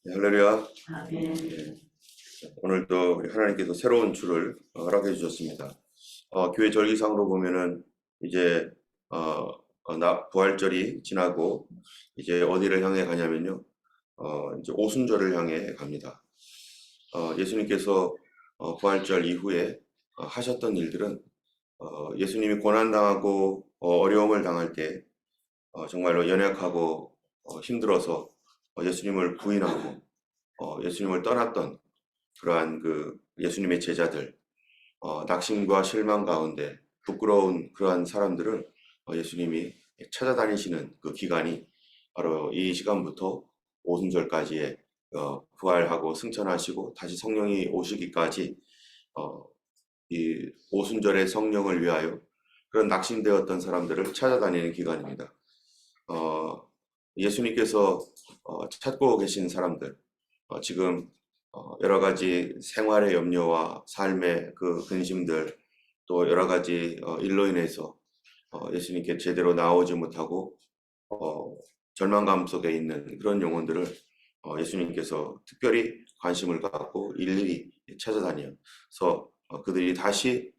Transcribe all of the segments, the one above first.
네, 할렐루야. 아멘. 예, 오늘도 우리 하나님께서 새로운 주를 허락해 주셨습니다. 교회 절기상으로 보면은 이제 부활절이 지나고 이제 어디를 향해 가냐면요, 이제 오순절을 향해 갑니다. 예수님께서 부활절 이후에 하셨던 일들은 예수님이 고난당하고 어려움을 당할 때 정말로 연약하고 힘들어서 예수님을 부인하고 예수님을 떠났던 그러한 그 예수님의 제자들, 낙심과 실망 가운데 부끄러운 그러한 사람들을 예수님이 찾아다니시는 그 기간이 바로 이 시간부터 오순절까지의 부활하고 승천하시고 다시 성령이 오시기까지 어, 이 오순절의 성령을 위하여 그런 낙심되었던 사람들을 찾아다니는 기간입니다. 예수님께서 찾고 계신 사람들, 지금 여러 가지 생활의 염려와 삶의 그 근심들, 또 여러 가지 일로 인해서 예수님께 제대로 나오지 못하고 절망감 속에 있는 그런 영혼들을 예수님께서 특별히 관심을 갖고 일일이 찾아다녀서 그들이 다시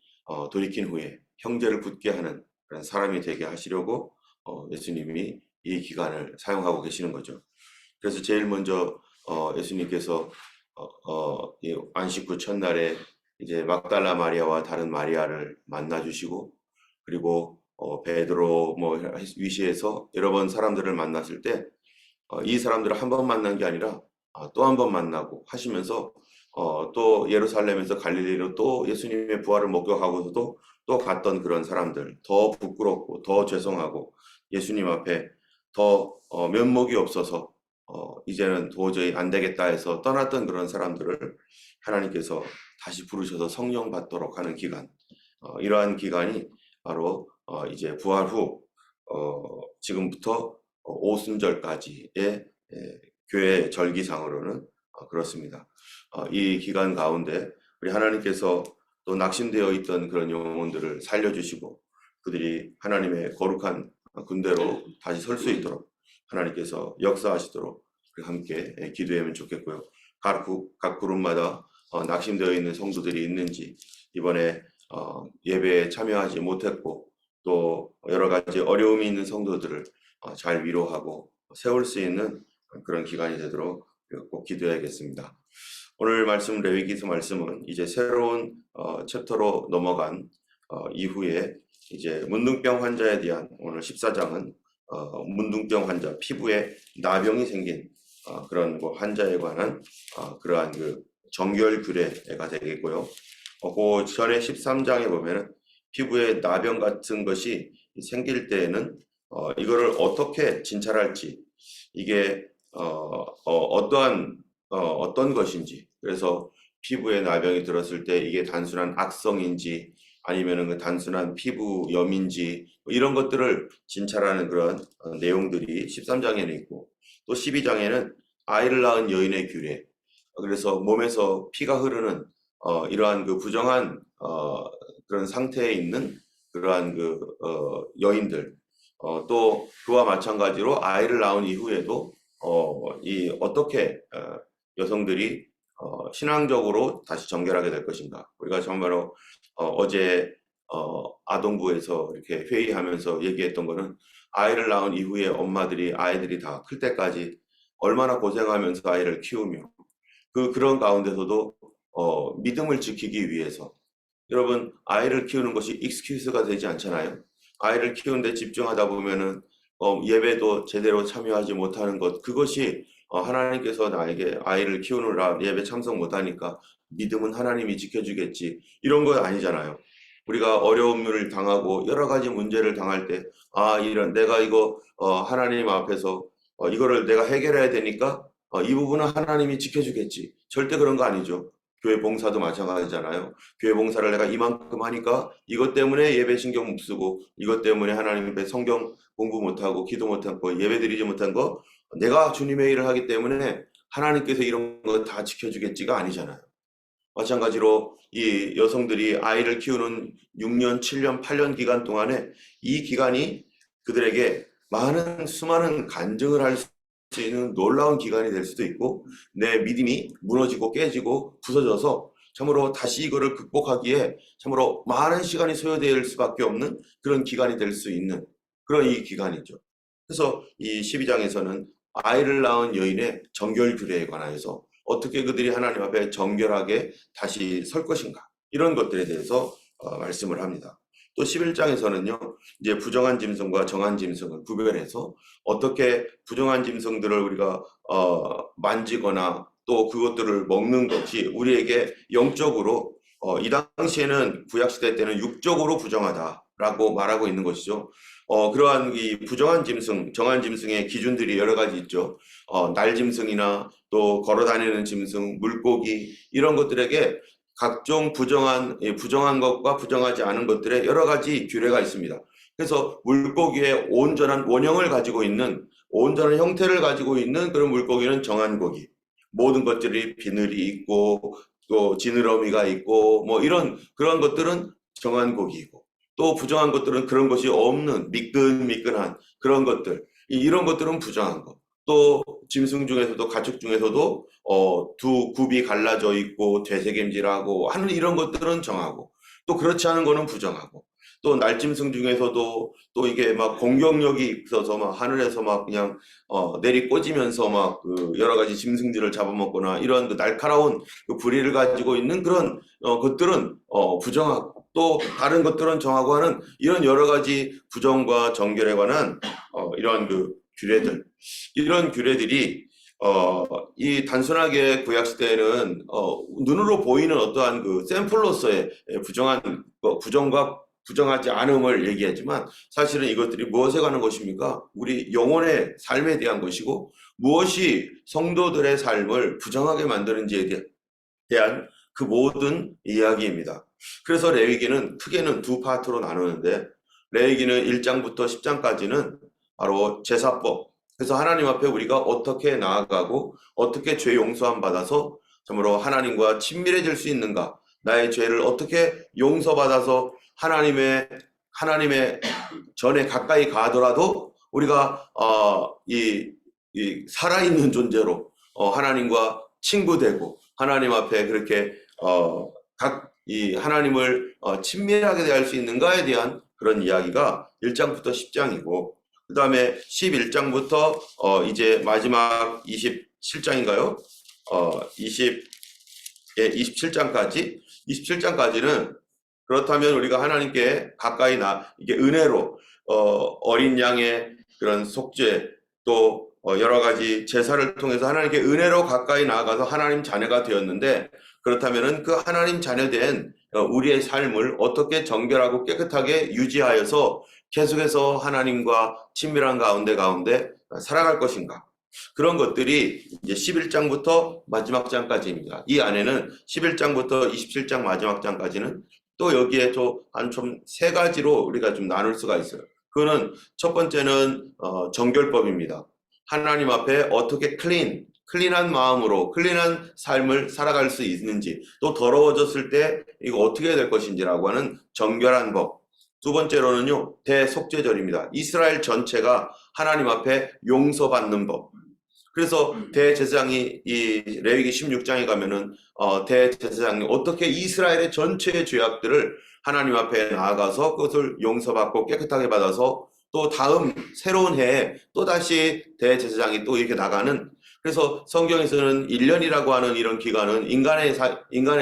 돌이킨 후에 형제를 굳게 하는 그런 사람이 되게 하시려고 예수님이 이 기간을 사용하고 계시는 거죠. 그래서 제일 먼저 예수님께서 이 안식 후 첫날에 이제 막달라 마리아와 다른 마리아를 만나 주시고, 그리고 베드로 뭐 위시에서 여러 번 사람들을 만났을 때 이 사람들을 한 번 만난 게 아니라 또 한 번 만나고 하시면서 또 예루살렘에서 갈릴리로 또 예수님의 부활을 목격하고서도 또 갔던 그런 사람들, 더 부끄럽고 더 죄송하고 예수님 앞에 더 면목이 없어서 이제는 도저히 안 되겠다 해서 떠났던 그런 사람들을 하나님께서 다시 부르셔서 성령 받도록 하는 기간, 이러한 기간이 바로 이제 부활 후 지금부터 오순절까지의 교회 절기상으로는 그렇습니다. 이 기간 가운데 우리 하나님께서 또 낙심되어 있던 그런 영혼들을 살려주시고 그들이 하나님의 거룩한 군대로 다시 설 수 있도록 하나님께서 역사하시도록 함께 기도하면 좋겠고요. 각 그룹마다 낙심되어 있는 성도들이 있는지, 이번에 예배에 참여하지 못했고 또 여러 가지 어려움이 있는 성도들을 잘 위로하고 세울 수 있는 그런 기간이 되도록 꼭 기도해야겠습니다. 오늘 말씀, 레위기서 말씀은 이제 새로운 챕터로 넘어간 이후에 이제 문둥병 환자에 대한, 오늘 14장은 문둥병 환자, 피부에 나병이 생긴 그런 환자에 관한 그러한 그 정결 규례가 되겠고요. 그 전에 13장에 보면은 피부에 나병 같은 것이 생길 때에는 이거를 어떻게 진찰할지, 이게 어떤 것인지, 그래서 피부에 나병이 들었을 때 이게 단순한 악성인지 아니면은 그 단순한 피부염인지 이런 것들을 진찰하는 그런 내용들이 13장에는 있고, 또 12장에는 아이를 낳은 여인의 규례, 그래서 몸에서 피가 흐르는 이러한 그 부정한 그런 상태에 있는 그러한 그 여인들, 또 그와 마찬가지로 아이를 낳은 이후에도 이 어떻게 여성들이 신앙적으로 다시 정결하게 될 것인가. 우리가 정말로 어제 아동부에서 이렇게 회의하면서 얘기했던 거는, 아이를 낳은 이후에 엄마들이 아이들이 다 클 때까지 얼마나 고생하면서 아이를 키우며 그런 가운데서도 믿음을 지키기 위해서, 여러분, 아이를 키우는 것이 익스큐스가 되지 않잖아요. 아이를 키우는데 집중하다 보면은 예배도 제대로 참여하지 못하는 것, 그것이 하나님께서 나에게 아이를 키우느라 예배 참석 못하니까 믿음은 하나님이 지켜주겠지, 이런 거 아니잖아요. 우리가 어려움을 당하고 여러 가지 문제를 당할 때, 이런 내가 이거 하나님 앞에서 이거를 내가 해결해야 되니까 이 부분은 하나님이 지켜주겠지, 절대 그런 거 아니죠. 교회 봉사도 마찬가지잖아요. 교회 봉사를 내가 이만큼 하니까 이것 때문에 예배 신경 못 쓰고, 이것 때문에 하나님 앞에 성경 공부 못하고 기도 못하고 예배 드리지 못한 거, 내가 주님의 일을 하기 때문에 하나님께서 이런 거 다 지켜주겠지가 아니잖아요. 마찬가지로 이 여성들이 아이를 키우는 6년, 7년, 8년 기간 동안에 이 기간이 그들에게 수많은 간증을 할 수 있는 놀라운 기간이 될 수도 있고, 내 믿음이 무너지고 깨지고 부서져서 참으로 다시 이거를 극복하기에 참으로 많은 시간이 소요될 수밖에 없는 그런 기간이 될 수 있는 그런 이 기간이죠. 그래서 이 12장에서는 아이를 낳은 여인의 정결 규례에 관하여서 어떻게 그들이 하나님 앞에 정결하게 다시 설 것인가, 이런 것들에 대해서 말씀을 합니다. 또 11장에서는요, 이제 부정한 짐승과 정한 짐승을 구별해서 어떻게 부정한 짐승들을 우리가 만지거나 또 그것들을 먹는 것이 우리에게 영적으로 이 당시에는 구약시대 때는 육적으로 부정하다라고 말하고 있는 것이죠. 그러한 이 부정한 짐승, 정한 짐승의 기준들이 여러 가지 있죠. 날짐승이나 또 걸어다니는 짐승, 물고기, 이런 것들에게 각종 부정한 것과 부정하지 않은 것들의 여러 가지 규례가 있습니다. 그래서 물고기의 온전한 원형을 가지고 있는, 온전한 형태를 가지고 있는 그런 물고기는 정한 고기. 모든 것들이 비늘이 있고 또 지느러미가 있고 뭐 이런 그런 것들은 정한 고기이고, 또 부정한 것들은 그런 것이 없는 미끈미끈한 그런 것들, 이런 것들은 부정한 것. 또 짐승 중에서도 가축 중에서도 두 굽이 갈라져 있고 되새김질하고 하는 이런 것들은 정하고, 또 그렇지 않은 거는 부정하고, 또 날짐승 중에서도 또 이게 막 공격력이 있어서 막 하늘에서 막 그냥 내리 꽂으면서 막 그 여러 가지 짐승들을 잡아먹거나 이런 그 날카로운 그 부리를 가지고 있는 그런 것들은 부정하고, 또 다른 것들은 정하고 하는 이런 여러 가지 부정과 정결에 관한 이러한 그 규례들, 이런 규례들이 이 단순하게 구약 시대에는 눈으로 보이는 어떠한 그 샘플로서의 부정한 부정과 부정하지 않음을 얘기하지만, 사실은 이것들이 무엇에 관한 것입니까? 우리 영혼의 삶에 대한 것이고, 무엇이 성도들의 삶을 부정하게 만드는지에 대한 그 모든 이야기입니다. 그래서 레위기는 크게는 두 파트로 나누는데, 레위기는 1장부터 10장까지는 바로 제사법, 그래서 하나님 앞에 우리가 어떻게 나아가고 어떻게 죄 용서함 받아서 참으로 하나님과 친밀해질 수 있는가, 나의 죄를 어떻게 용서받아서 하나님의 전에 가까이 가더라도 우리가 이 살아있는 존재로 하나님과 친구되고 하나님 앞에 그렇게 이 하나님을 친밀하게 대할 수 있는가에 대한 그런 이야기가 1장부터 10장이고, 그 다음에 11장부터 이제 마지막 27장인가요? 27장까지는 그렇다면 우리가 하나님께 가까이 이게 은혜로 어린 양의 그런 속죄, 또 여러 가지 제사를 통해서 하나님께 은혜로 가까이 나아가서 하나님 자녀가 되었는데, 그렇다면은 그 하나님 자녀된 우리의 삶을 어떻게 정결하고 깨끗하게 유지하여서 계속해서 하나님과 친밀한 가운데 살아갈 것인가? 그런 것들이 이제 11장부터 마지막 장까지입니다. 이 안에는 11장부터 27장 마지막 장까지는 또 여기에 한 좀 세 가지로 우리가 좀 나눌 수가 있어요. 그거는 첫 번째는 정결법입니다. 하나님 앞에 어떻게 클린한 마음으로 클린한 삶을 살아갈 수 있는지, 또 더러워졌을 때 이거 어떻게 해야 될 것인지라고 하는 정결한 법. 두 번째로는요, 대속죄절입니다. 이스라엘 전체가 하나님 앞에 용서받는 법. 그래서 대제사장이 이 레위기 16장에 가면은 대제사장이 어떻게 이스라엘의 전체의 죄악들을 하나님 앞에 나아가서 그것을 용서받고 깨끗하게 받아서 또 다음 새로운 해에 또다시 대제사장이 또 이렇게 나가는, 그래서 성경에서는 1년이라고 하는 이런 기간은 인간의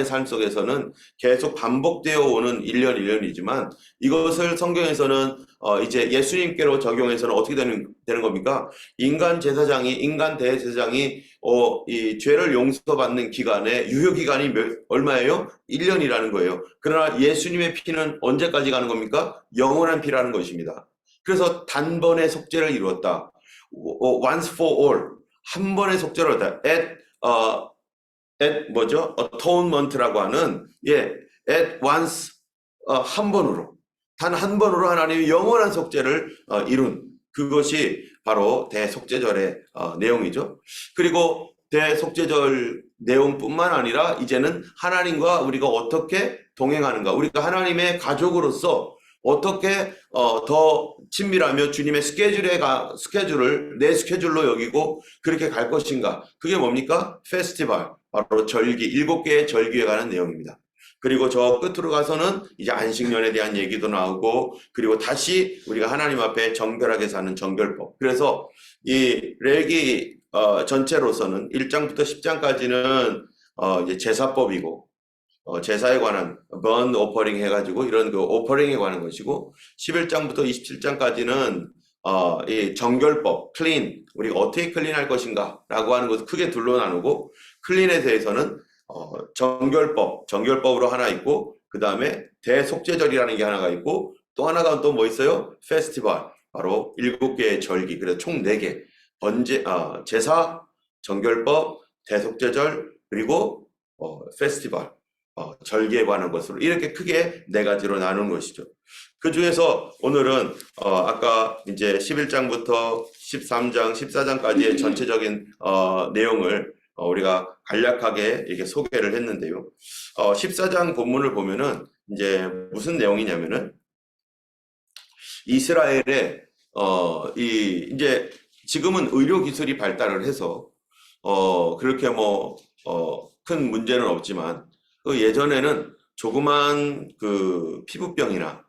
삶 속에서는 계속 반복되어 오는 1년이지만, 이것을 성경에서는 이제 예수님께로 적용해서는 어떻게 되는 겁니까? 인간 대제사장이 이 죄를 용서받는 기간의 유효 기간이 얼마예요? 1년이라는 거예요. 그러나 예수님의 피는 언제까지 가는 겁니까? 영원한 피라는 것입니다. 그래서 단번에 속죄를 이루었다. once for all. 한 번의 속죄를 했다. atonement라고 하는, at once, 한 번으로, 단 한 번으로 하나님이 영원한 속죄를 이룬, 그것이 바로 대속죄절의 내용이죠. 그리고 대속죄절 내용뿐만 아니라 이제는 하나님과 우리가 어떻게 동행하는가, 우리가 하나님의 가족으로서 어떻게 더 친밀하며 주님의 스케줄을 내 스케줄로 여기고 그렇게 갈 것인가? 그게 뭡니까? 페스티벌, 바로 절기, 7개의 절기에 관한 내용입니다. 그리고 저 끝으로 가서는 이제 안식년에 대한 얘기도 나오고, 그리고 다시 우리가 하나님 앞에 정결하게 사는 정결법. 그래서 이 레기 전체로서는 1장부터 10장까지는 이제 제사법이고, 제사에 관한 burn 오퍼링 해가지고 이런 그 오퍼링에 관한 것이고, 11장부터 27장까지는 이 정결법, 클린, 우리가 어떻게 클린할 것인가라고 하는 것을 크게 둘로 나누고, 클린에 대해서는 정결법으로 하나 있고, 그 다음에 대속죄절이라는 게 하나가 있고, 또 하나가 또 뭐 있어요? 페스티벌, 바로 7개의 절기. 그래서 총 4개. 제사, 정결법, 대속죄절, 그리고 페스티벌, 절기에 관한 것으로 이렇게 크게 4가지로 나눈 것이죠. 그 중에서 오늘은 아까 이제 11장부터 13장, 14장까지의 전체적인 내용을 우리가 간략하게 이렇게 소개를 했는데요. 14장 본문을 보면은 이제 무슨 내용이냐면은 이스라엘의 이제 지금은 의료 기술이 발달을 해서 그렇게 뭐 큰 문제는 없지만, 그 예전에는 조그만 그 피부병이나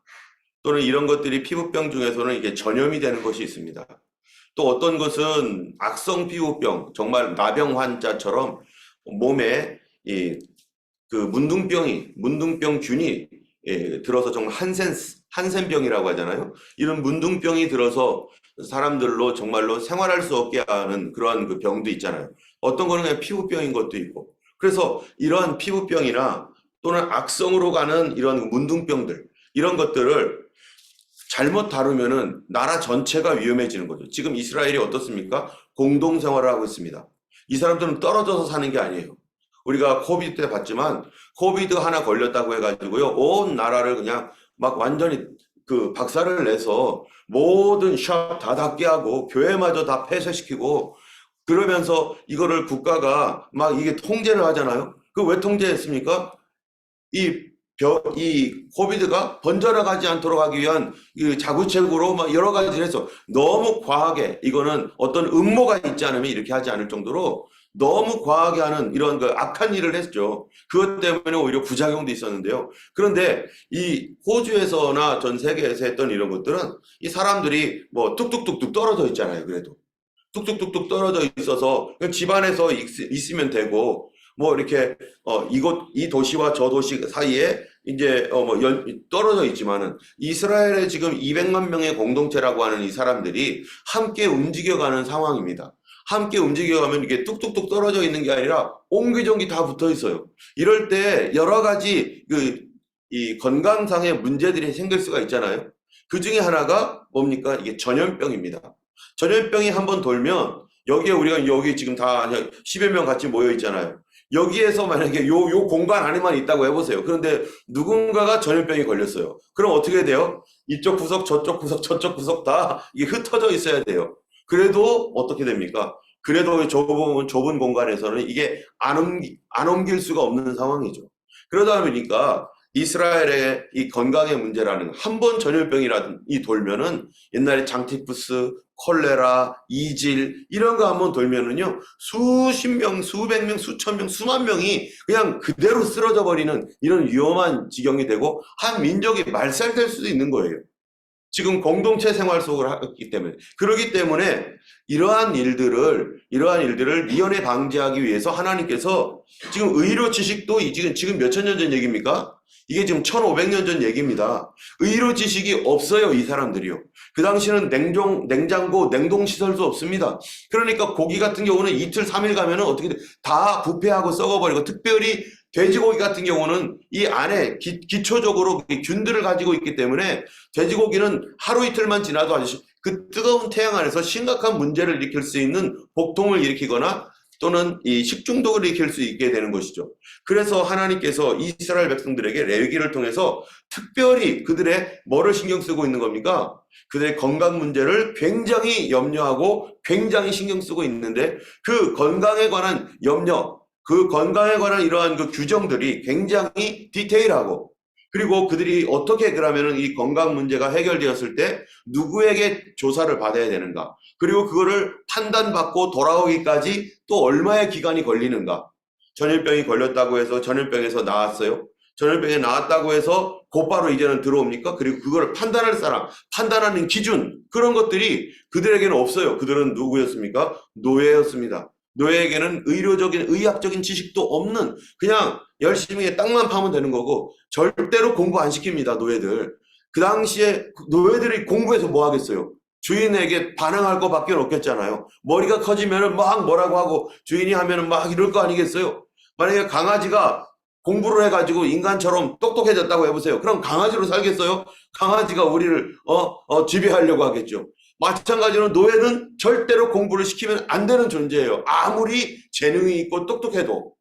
또는 이런 것들이 피부병 중에서는 이게 전염이 되는 것이 있습니다. 또 어떤 것은 악성 피부병, 정말 나병 환자처럼 몸에 그 문둥병균이 들어서 정말 한센병이라고 하잖아요. 이런 문둥병이 들어서 사람들로 정말로 생활할 수 없게 하는 그러한 그 병도 있잖아요. 어떤 거는 그냥 피부병인 것도 있고. 그래서 이러한 피부병이나 또는 악성으로 가는 이런 문둥병들, 이런 것들을 잘못 다루면은 나라 전체가 위험해지는 거죠. 지금 이스라엘이 어떻습니까? 공동생활을 하고 있습니다. 이 사람들은 떨어져서 사는 게 아니에요. 우리가 코비드 때 봤지만, 코비드 하나 걸렸다고 해가지고요, 온 나라를 그냥 막 완전히 그 박살을 내서 모든 샵 다 닫게 하고 교회마저 다 폐쇄시키고, 그러면서 이거를 국가가 막 이게 통제를 하잖아요. 그 왜 통제했습니까? 이 코비드가 번져나가지 않도록 하기 위한 이 자구책으로 막 여러 가지를 해서, 너무 과하게, 이거는 어떤 음모가 있지 않으면 이렇게 하지 않을 정도로 너무 과하게 하는 이런 그 악한 일을 했죠. 그것 때문에 오히려 부작용도 있었는데요. 그런데 이 호주에서나 전 세계에서 했던 이런 것들은 이 사람들이 뭐 뚝뚝뚝뚝 떨어져 있잖아요. 그래도 뚝뚝뚝뚝 떨어져 있어서 그냥 집안에서 있으면 되고, 뭐 이렇게 이 도시와 저 도시 사이에 이제 떨어져 있지만은, 이스라엘의 지금 200만 명의 공동체라고 하는 이 사람들이 함께 움직여가는 상황입니다. 함께 움직여가면 이게 뚝뚝뚝 떨어져 있는 게 아니라 옹기종기 다 붙어 있어요. 이럴 때 여러 가지 이 건강상의 문제들이 생길 수가 있잖아요. 그 중에 하나가 뭡니까? 이게 전염병입니다. 전염병이 한번 돌면, 우리가 여기 지금 다 10여 명 같이 모여 있잖아요. 여기에서 만약에 요 공간 안에만 있다고 해보세요. 그런데 누군가가 전염병이 걸렸어요. 그럼 어떻게 돼요? 이쪽 구석, 저쪽 구석, 저쪽 구석 다 이게 흩어져 있어야 돼요. 그래도 어떻게 됩니까? 그래도 좁은 공간에서는 이게 안 옮길 수가 없는 상황이죠. 그러다 보니까 이스라엘의 이 건강의 문제라는, 한 번 전염병이 돌면은, 옛날에 장티푸스, 콜레라, 이질 이런 거 한번 돌면은요, 수십 명, 수백 명, 수천 명, 수만 명이 그냥 그대로 쓰러져 버리는 이런 위험한 지경이 되고, 한 민족이 말살될 수도 있는 거예요. 지금 공동체 생활 속을 하기 때문에. 그렇기 때문에 이러한 일들을 미연에 방지하기 위해서 하나님께서 지금 의료 지식도 지금 몇천 년 전 얘기입니까? 이게 지금 1500년 전 얘기입니다. 의료 지식이 없어요, 이 사람들이요. 그 당시에는 냉장고, 냉동시설도 없습니다. 그러니까 고기 같은 경우는 이틀, 3일 가면은 어떻게 돼? 다 부패하고 썩어버리고, 특별히 돼지고기 같은 경우는 이 안에 기초적으로 균들을 가지고 있기 때문에, 돼지고기는 하루 이틀만 지나도 아주 그 뜨거운 태양 안에서 심각한 문제를 일으킬 수 있는 복통을 일으키거나 또는 이 식중독을 일으킬 수 있게 되는 것이죠. 그래서 하나님께서 이스라엘 백성들에게 레위기를 통해서 특별히 그들의 뭐를 신경 쓰고 있는 겁니까? 그들의 건강 문제를 굉장히 염려하고 굉장히 신경 쓰고 있는데, 그 건강에 관한 염려, 그 건강에 관한 이러한 그 규정들이 굉장히 디테일하고, 그리고 그들이 어떻게 그러면은 이 건강 문제가 해결되었을 때 누구에게 조사를 받아야 되는가? 그리고 그거를 판단받고 돌아오기까지 또 얼마의 기간이 걸리는가? 전염병이 걸렸다고 해서 전염병에서 나았어요. 전염병에 나왔다고 해서 곧바로 이제는 들어옵니까? 그리고 그걸 판단할 사람, 판단하는 기준, 그런 것들이 그들에게는 없어요. 그들은 누구였습니까? 노예였습니다. 노예에게는 의료적인, 의학적인 지식도 없는, 그냥 열심히 땅만 파면 되는 거고, 절대로 공부 안 시킵니다, 노예들. 그 당시에 노예들이 공부해서 뭐 하겠어요? 주인에게 반항할 거밖에 없겠잖아요. 머리가 커지면은 막 뭐라고 하고, 주인이 하면은 막 이럴 거 아니겠어요? 만약에 강아지가 공부를 해가지고 인간처럼 똑똑해졌다고 해보세요. 그럼 강아지로 살겠어요? 강아지가 우리를 지배하려고 하겠죠. 마찬가지로 노예는 절대로 공부를 시키면 안 되는 존재예요. 아무리 재능이 있고 똑똑해도.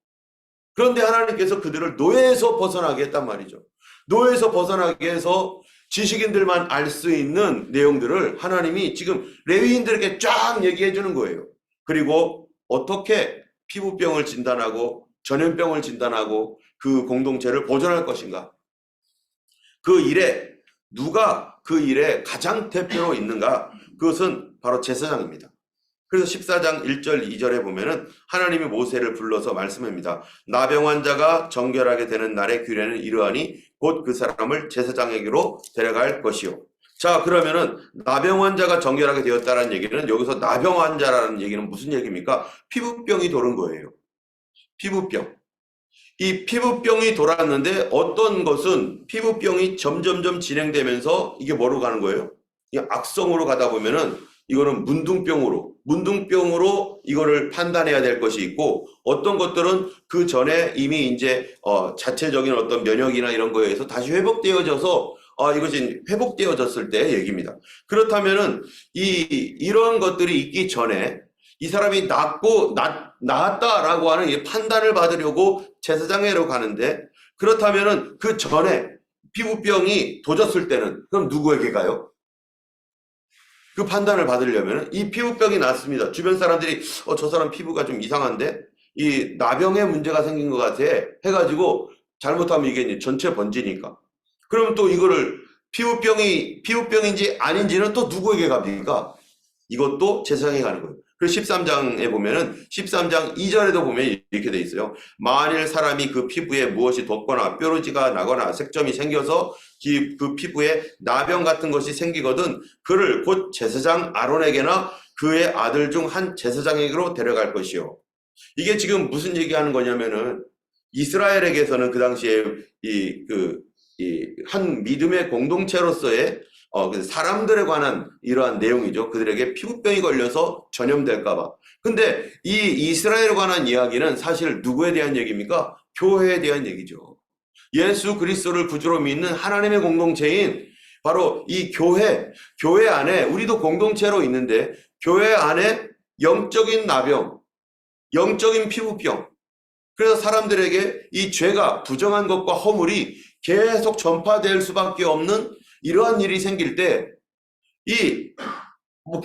그런데 하나님께서 그들을 노예에서 벗어나게 했단 말이죠. 노예에서 벗어나게 해서 지식인들만 알 수 있는 내용들을 하나님이 지금 레위인들에게 쫙 얘기해 주는 거예요. 그리고 어떻게 피부병을 진단하고 전염병을 진단하고 그 공동체를 보존할 것인가. 그 일에 누가 그 일에 가장 대표로 있는가. 그것은 바로 제사장입니다. 그래서 14장 1절 2절에 보면은 하나님이 모세를 불러서 말씀합니다. 나병 환자가 정결하게 되는 날의 규례는 이러하니 곧 그 사람을 제사장에게로 데려갈 것이요. 자, 그러면은 나병 환자가 정결하게 되었다는 얘기는, 여기서 나병 환자라는 얘기는 무슨 얘기입니까? 피부병이 도는 거예요. 피부병. 이 피부병이 돌았는데 어떤 것은 피부병이 점점점 진행되면서 이게 뭐로 가는 거예요? 이 악성으로 가다 보면은 이거는 문둥병으로 이거를 판단해야 될 것이 있고, 어떤 것들은 그 전에 이미 이제 자체적인 어떤 면역이나 이런 거에 의해서 다시 회복되어져서 이것이 회복되어졌을 때 얘기입니다. 그렇다면은 이런 것들이 있기 전에 이 사람이 나았다라고 하는 이 판단을 받으려고 제사장에로 가는데, 그렇다면은 그 전에 피부병이 도졌을 때는 그럼 누구에게 가요? 그 판단을 받으려면 이 피부병이 났습니다. 주변 사람들이 저 사람 피부가 좀 이상한데 이 나병에 문제가 생긴 것 같아 해가지고 잘못하면 이게 이제 전체 번지니까. 그럼 또 이거를 피부병인지 아닌지는 또 누구에게 갑니까? 이것도 제사장에 가는 거예요. 그래서 13장에 보면은 13장 2절에도 보면 이렇게 돼 있어요. 만일 사람이 그 피부에 무엇이 돋거나 뾰루지가 나거나 색점이 생겨서 그 피부에 나병 같은 것이 생기거든 그를 곧 제사장 아론에게나 그의 아들 중 한 제사장에게로 데려갈 것이요. 이게 지금 무슨 얘기하는 거냐면은 이스라엘에게서는 그 당시에 한 믿음의 공동체로서의 사람들에 관한 이러한 내용이죠. 그들에게 피부병이 걸려서 전염될까봐. 근데 이 이스라엘에 관한 이야기는 사실 누구에 대한 얘기입니까? 교회에 대한 얘기죠. 예수 그리스도를 구주로 믿는 하나님의 공동체인 바로 이 교회 안에 우리도 공동체로 있는데 교회 안에 영적인 나병, 영적인 피부병. 그래서 사람들에게 이 죄가 부정한 것과 허물이 계속 전파될 수밖에 없는 이러한 일이 생길 때 이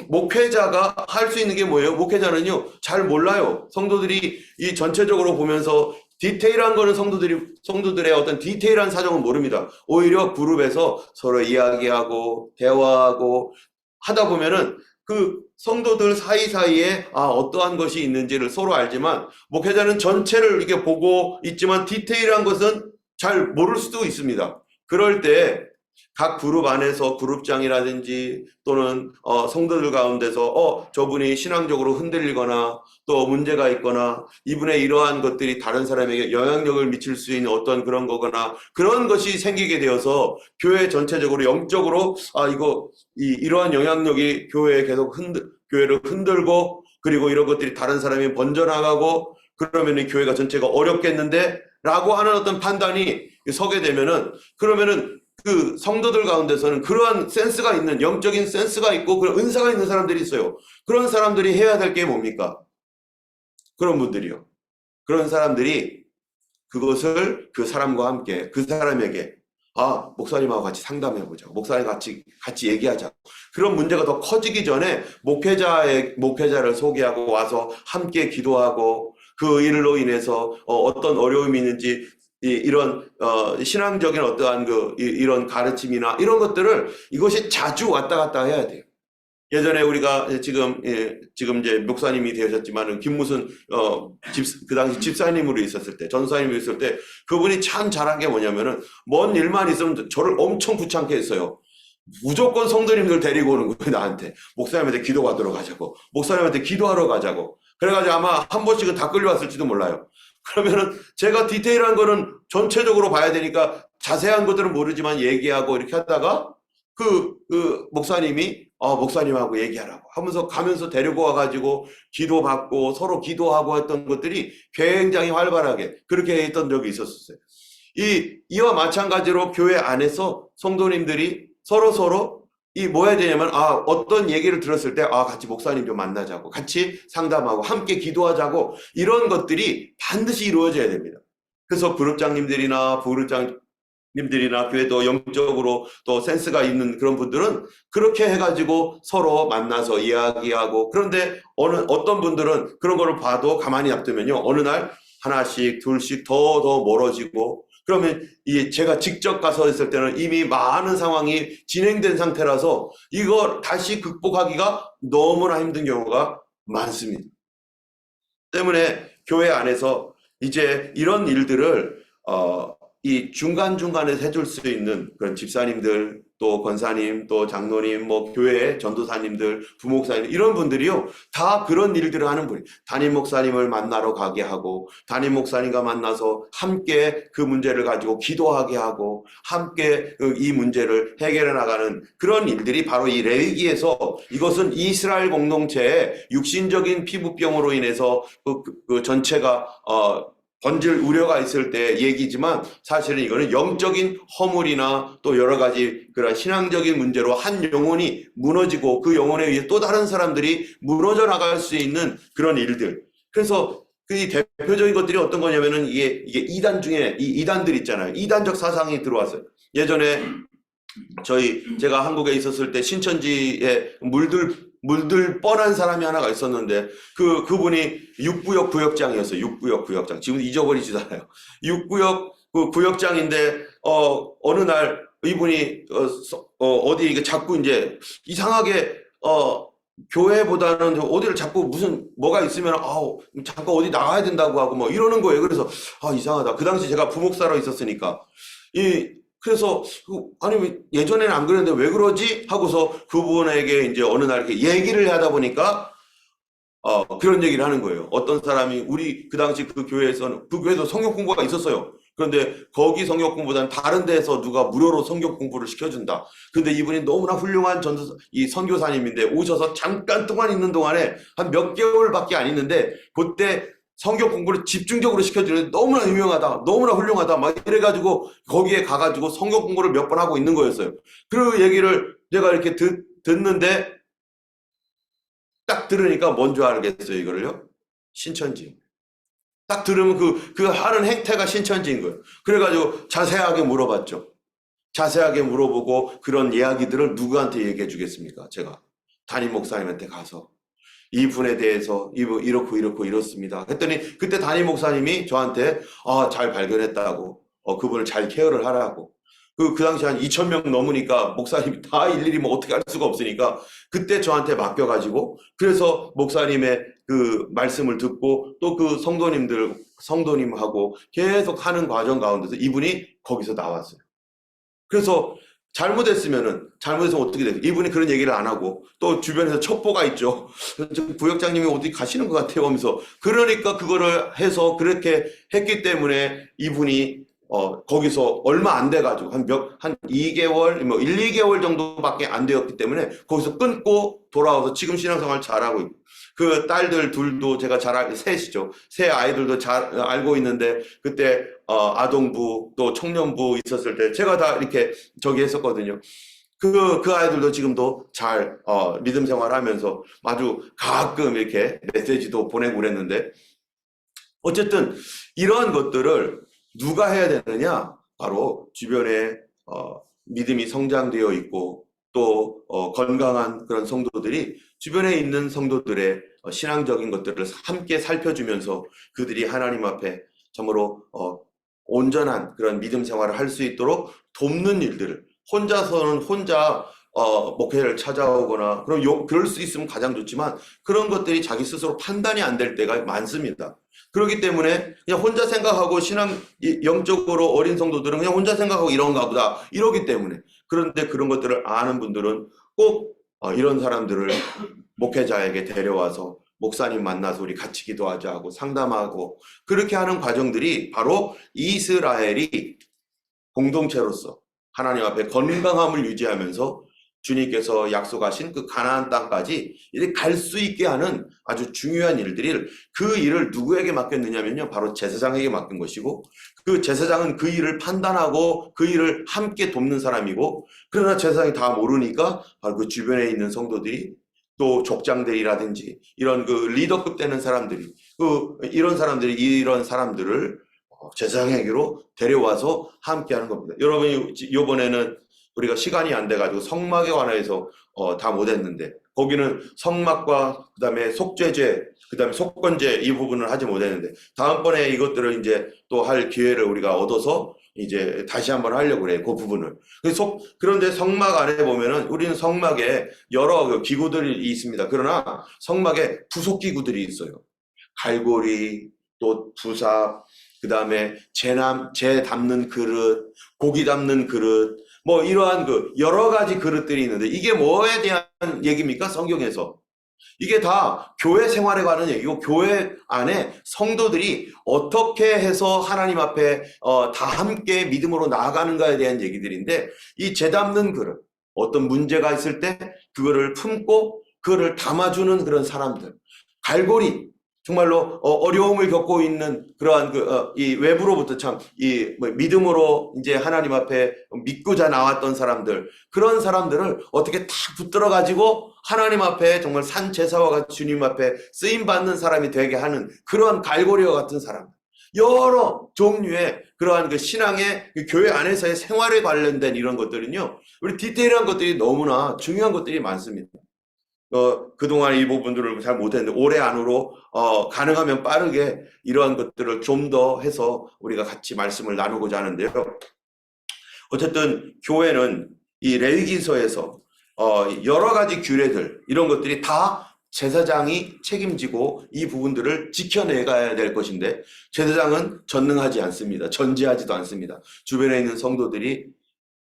목회자가 할 수 있는 게 뭐예요? 목회자는요, 잘 몰라요. 성도들이 이 전체적으로 보면서 디테일한 거는 성도들의 어떤 디테일한 사정은 모릅니다. 오히려 그룹에서 서로 이야기하고 대화하고 하다 보면은 그 성도들 사이사이에 어떠한 것이 있는지를 서로 알지만 목회자는 전체를 이렇게 보고 있지만 디테일한 것은 잘 모를 수도 있습니다. 그럴 때 각 그룹 안에서 그룹장이라든지 또는 성도들 가운데서 저분이 신앙적으로 흔들리거나 또 문제가 있거나 이분의 이러한 것들이 다른 사람에게 영향력을 미칠 수 있는 어떤 그런 거거나 그런 것이 생기게 되어서 교회 전체적으로 영적으로 이러한 영향력이 교회에 계속 교회를 흔들고 그리고 이런 것들이 다른 사람이 번져나가고 그러면은 교회가 전체가 어렵겠는데 라고 하는 어떤 판단이 서게 되면은 그러면은 그 성도들 가운데서는 그러한 센스가 있는 영적인 센스가 있고 그런 은사가 있는 사람들이 있어요. 그런 사람들이 해야 될 게 뭡니까? 그런 분들이요. 그런 사람들이 그것을 그 사람과 함께 그 사람에게 목사님하고 같이 상담해보자. 목사님 같이 얘기하자. 그런 문제가 더 커지기 전에 목회자를 소개하고 와서 함께 기도하고 그 일로 인해서 어떤 어려움이 있는지 이런 신앙적인 어떠한 이런 가르침이나 이런 것들을 이것이 자주 왔다 갔다 해야 돼요. 예전에 우리가 지금 이제 목사님이 되셨지만은 김무순 그 당시 집사님으로 있었을 때, 전사님으로 있을 때 그분이 참 잘한 게 뭐냐면은 먼 일만 있으면 저를 엄청 귀찮게 했어요. 무조건 성도님들 데리고 오는 거예요, 나한테. 목사님한테 기도받으러 가자고. 목사님한테 기도하러 가자고. 그래가지고 아마 한 번씩은 다 끌려왔을지도 몰라요. 그러면은 제가 디테일한 거는 전체적으로 봐야 되니까 자세한 것들은 모르지만 얘기하고 이렇게 하다가 목사님이 목사님하고 얘기하라고 하면서 가면서 데리고 와가지고 기도받고 서로 기도하고 했던 것들이 굉장히 활발하게 그렇게 했던 적이 있었어요. 이와 마찬가지로 교회 안에서 성도님들이 서로 뭐 해야 되냐면 어떤 얘기를 들었을 때 같이 목사님 좀 만나자고 같이 상담하고 함께 기도하자고 이런 것들이 반드시 이루어져야 됩니다. 그래서 그룹장님들이나 부그룹장님들이나 교회도 영적으로 또 센스가 있는 그런 분들은 그렇게 해가지고 서로 만나서 이야기하고, 그런데 어떤 분들은 그런 거를 봐도 가만히 놔두면요 어느 날 하나씩 둘씩 더 멀어지고, 그러면 제가 직접 가서 했을 때는 이미 많은 상황이 진행된 상태라서 이거 다시 극복하기가 너무나 힘든 경우가 많습니다. 때문에 교회 안에서 이제 이런 일들을 이 중간중간에 해줄 수 있는 그런 집사님들, 또 권사님, 또 장로님, 뭐 교회 전도사님들, 부목사님 이런 분들이요 다 그런 일들을 하는 분이 담임 목사님을 만나러 가게 하고 담임 목사님과 만나서 함께 그 문제를 가지고 기도하게 하고 함께 이 문제를 해결해 나가는 그런 일들이 바로 이 레위기에서, 이것은 이스라엘 공동체의 육신적인 피부병으로 인해서 그 전체가 번질 우려가 있을 때 얘기지만 사실은 이거는 영적인 허물이나 또 여러 가지 그런 신앙적인 문제로 한 영혼이 무너지고 그 영혼에 의해 또 다른 사람들이 무너져 나갈 수 있는 그런 일들. 그래서 이 대표적인 것들이 어떤 거냐면은 이게 이단 중에 이 이단들 있잖아요. 이단적 사상이 들어왔어요. 예전에 제가 한국에 있었을 때 신천지에 물들 뻔한 사람이 하나가 있었는데 그분이 6구역 구역장이었어요. 6구역 구역장. 지금 잊어버리지도 않아요. 6구역 구역장인데 어느 날 이분이 어디 이게 자꾸 이제 이상하게 교회보다는 어디를 자꾸 무슨 뭐가 있으면 잠깐 어디 나가야 된다고 하고 뭐 이러는 거예요. 그래서 이상하다. 그 당시 제가 부목사로 있었으니까 그래서 아니 예전에는 안 그랬는데 왜 그러지 하고서 그분에게 이제 어느 날 이렇게 얘기를 하다 보니까 그런 얘기를 하는 거예요. 어떤 사람이 우리 그 당시 그 교회에도 성경 공부가 있었어요. 그런데 거기 성경 공부보다는 다른 데서 누가 무료로 성경 공부를 시켜준다. 근데 이분이 너무나 훌륭한 선교사님인데 오셔서 잠깐 동안 있는 동안에 한 몇 개월밖에 안 있는데 그때 성경 공부를 집중적으로 시켜주는데 너무나 유명하다, 너무나 훌륭하다 막 이래가지고 거기에 가가지고 성경 공부를 몇 번 하고 있는 거였어요. 그 얘기를 제가 이렇게 듣는데 딱 들으니까 뭔 줄 알겠어요, 이거를요? 신천지. 딱 들으면 그 하는 행태가 신천지인 거예요. 그래가지고 자세하게 물어봤죠. 자세하게 물어보고 그런 이야기들을 누구한테 얘기해 주겠습니까? 제가 담임 목사님한테 가서 이분에 대해서 이렇고 이렇습니다. 했더니 그때 담임 목사님이 저한테 잘 발견했다고 그분을 잘 케어를 하라고. 그 당시 한 2,000명 넘으니까 목사님이 다 일일이 뭐 어떻게 할 수가 없으니까 그때 저한테 맡겨가지고, 그래서 목사님의 그 말씀을 듣고 또 그 성도님하고 계속 하는 과정 가운데서 이분이 거기서 나왔어요. 그래서 잘못했으면 어떻게 돼요? 이분이 그런 얘기를 안 하고 또 주변에서 첩보가 있죠. 부역장님이 어디 가시는 것 같아요 하면서, 그러니까 그거를 해서 그렇게 했기 때문에 이분이 거기서 얼마 안 돼가지고 한 2개월, 뭐 1, 2개월 정도밖에 안 되었기 때문에 거기서 끊고 돌아와서 지금 신앙생활 잘하고 있고, 그 딸들 둘도 제가 셋이죠. 세 아이들도 잘 알고 있는데 그때 아동부 또 청년부 있었을 때 제가 다 이렇게 저기 했었거든요. 그 아이들도 지금도 잘 믿음 생활하면서 아주 가끔 이렇게 메시지도 보내고 그랬는데, 어쨌든 이러한 것들을 누가 해야 되느냐? 바로 주변에 믿음이 성장되어 있고 또 건강한 그런 성도들이 주변에 있는 성도들의 신앙적인 것들을 함께 살펴주면서 그들이 하나님 앞에 참으로 온전한 그런 믿음 생활을 할 수 있도록 돕는 일들을 혼자서는 혼자 목회를 찾아오거나 그럴 수 있으면 가장 좋지만 그런 것들이 자기 스스로 판단이 안 될 때가 많습니다. 그렇기 때문에 그냥 혼자 생각하고 영적으로 어린 성도들은 그냥 혼자 생각하고 이런가 보다 이러기 때문에 그런데 그런 것들을 아는 분들은 꼭 이런 사람들을 목회자에게 데려와서 목사님 만나서 우리 같이 기도하자 하고 상담하고 그렇게 하는 과정들이 바로 이스라엘이 공동체로서 하나님 앞에 건강함을 유지하면서 주님께서 약속하신 그 가나안 땅까지 이제 갈 수 있게 하는 아주 중요한 일들을 그 일을 누구에게 맡겼느냐면요 바로 제사장에게 맡긴 것이고 그 제사장은 그 일을 판단하고 그 일을 함께 돕는 사람이고 그러나 제사장이 다 모르니까 바로 그 주변에 있는 성도들이 또 족장들이라든지 이런 그 리더급 되는 사람들이 이런 사람들을 제사장에게로 데려와서 함께하는 겁니다. 여러분 이번에는 우리가 시간이 안 돼가지고 성막에 관해서 다 못했는데 거기는 성막과 그다음에 속죄제, 그다음에 속건제 이 부분을 하지 못했는데 다음번에 이것들을 이제 또 할 기회를 우리가 얻어서 이제 다시 한번 하려고 그래요. 그 부분을. 그런데 성막 안에 보면은 우리는 성막에 여러 기구들이 있습니다. 그러나 성막에 부속 기구들이 있어요. 갈고리, 또 부삽, 그다음에 재 담는 그릇, 고기 담는 그릇, 뭐 이러한 여러 가지 그릇들이 있는데 이게 뭐에 대한 얘기입니까? 성경에서. 이게 다 교회 생활에 관한 얘기고 교회 안에 성도들이 어떻게 해서 하나님 앞에 다 함께 믿음으로 나아가는가에 대한 얘기들인데 이 재 담는 그릇, 어떤 문제가 있을 때 그거를 품고 그거를 담아주는 그런 사람들, 갈고리, 정말로 어려움을 겪고 있는 그러한 이 외부로부터 믿음으로 이제 하나님 앞에 믿고자 나왔던 사람들, 그런 사람들을 어떻게 탁 붙들어 가지고 하나님 앞에 정말 산 제사와 같이 주님 앞에 쓰임 받는 사람이 되게 하는 그러한 갈고리와 같은 사람, 여러 종류의 그러한 신앙의 교회 안에서의 생활에 관련된 이런 것들은요, 우리 디테일한 것들이 너무나 중요한 것들이 많습니다. 그동안 이 부분들을 잘 못했는데 올해 안으로 가능하면 빠르게 이러한 것들을 좀 더 해서 우리가 같이 말씀을 나누고자 하는데요. 어쨌든 교회는 이 레위기서에서 여러 가지 규례들 이런 것들이 다 제사장이 책임지고 이 부분들을 지켜내가야 될 것인데 제사장은 전능하지 않습니다. 전지하지도 않습니다. 주변에 있는 성도들이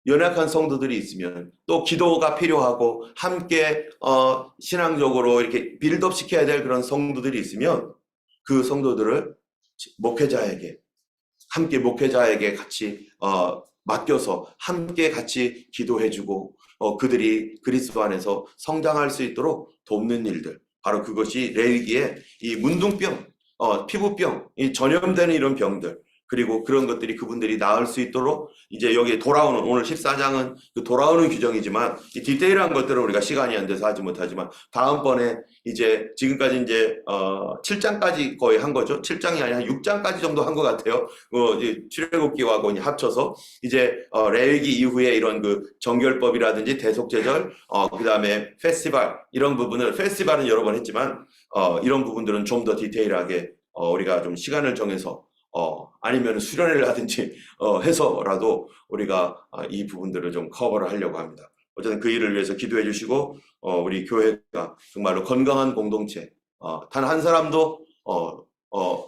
연약한 성도들이 있으면 또 기도가 필요하고 함께 신앙적으로 이렇게 빌드업 시켜야 될 그런 성도들이 있으면 그 성도들을 목회자에게 같이 맡겨서 함께 같이 기도해주고 그들이 그리스도 안에서 성장할 수 있도록 돕는 일들, 바로 그것이 레위기의 이 문둥병, 피부병, 이 전염되는 이런 병들, 그리고 그런 것들이 그분들이 나을 수 있도록 이제 여기 돌아오는 오늘 14장은 그 돌아오는 규정이지만 이 디테일한 것들은 우리가 시간이 안 돼서 하지 못하지만 다음번에 이제 지금까지 이제 7장까지 거의 한 거죠. 7장이 아니라 6장까지 정도 한 것 같아요. 이제 출애굽기하고 합쳐서 이제 레위기 이후에 이런 그 정결법이라든지 대속제절, 그다음에 페스티벌 이런 부분을 페스티벌은 여러 번 했지만 이런 부분들은 좀 더 디테일하게 우리가 좀 시간을 정해서 아니면 수련회를 하든지 해서라도 우리가 이 부분들을 좀 커버를 하려고 합니다. 어쨌든 그 일을 위해서 기도해 주시고 우리 교회가 정말로 건강한 공동체, 단 한 사람도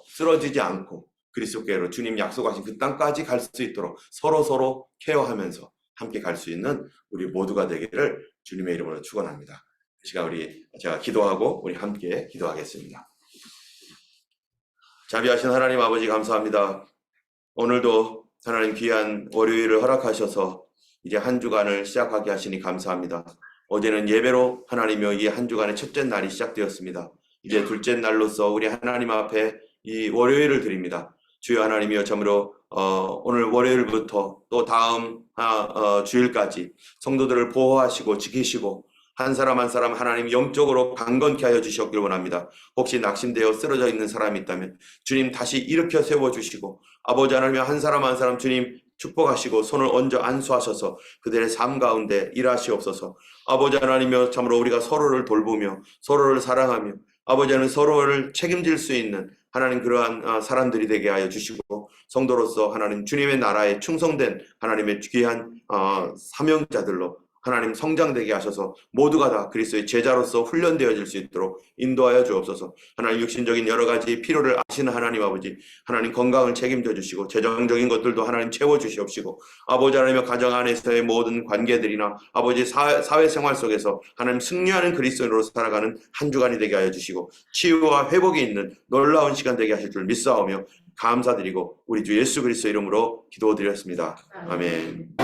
쓰러지지 않고 그리스도께로 주님 약속하신 그 땅까지 갈 수 있도록 서로 케어하면서 함께 갈 수 있는 우리 모두가 되기를 주님의 이름으로 축원합니다. 이 시간 제가 기도하고 우리 함께 기도하겠습니다. 자비하신 하나님 아버지 감사합니다. 오늘도 하나님 귀한 월요일을 허락하셔서 이제 한 주간을 시작하게 하시니 감사합니다. 어제는 예배로 하나님이여 이 한 주간의 첫째 날이 시작되었습니다. 이제 둘째 날로서 우리 하나님 앞에 이 월요일을 드립니다. 주여 하나님이여 참으로 오늘 월요일부터 또 다음 주일까지 성도들을 보호하시고 지키시고 한 사람 한 사람 하나님 영적으로 강건케 하여 주시옵기를 원합니다. 혹시 낙심되어 쓰러져 있는 사람이 있다면 주님 다시 일으켜 세워주시고 아버지 하나님 한 사람 한 사람 주님 축복하시고 손을 얹어 안수하셔서 그들의 삶 가운데 일하시옵소서. 아버지 하나님이여 참으로 우리가 서로를 돌보며 서로를 사랑하며 아버지 하나님 서로를 책임질 수 있는 하나님 그러한 사람들이 되게 하여 주시고 성도로서 하나님 주님의 나라에 충성된 하나님의 귀한 사명자들로 하나님 성장되게 하셔서 모두가 다 그리스도의 제자로서 훈련되어질 수 있도록 인도하여 주옵소서. 하나님 육신적인 여러 가지 필요를 아시는 하나님 아버지, 하나님 건강을 책임져 주시고 재정적인 것들도 하나님 채워 주시옵시고 아버지 하나님의 가정 안에서의 모든 관계들이나 아버지 사회생활 속에서 하나님 승리하는 그리스도인으로 살아가는 한 주간이 되게 하여 주시고 치유와 회복이 있는 놀라운 시간 되게 하실 줄 믿사오며 감사드리고 우리 주 예수 그리스도 이름으로 기도드렸습니다. 아멘.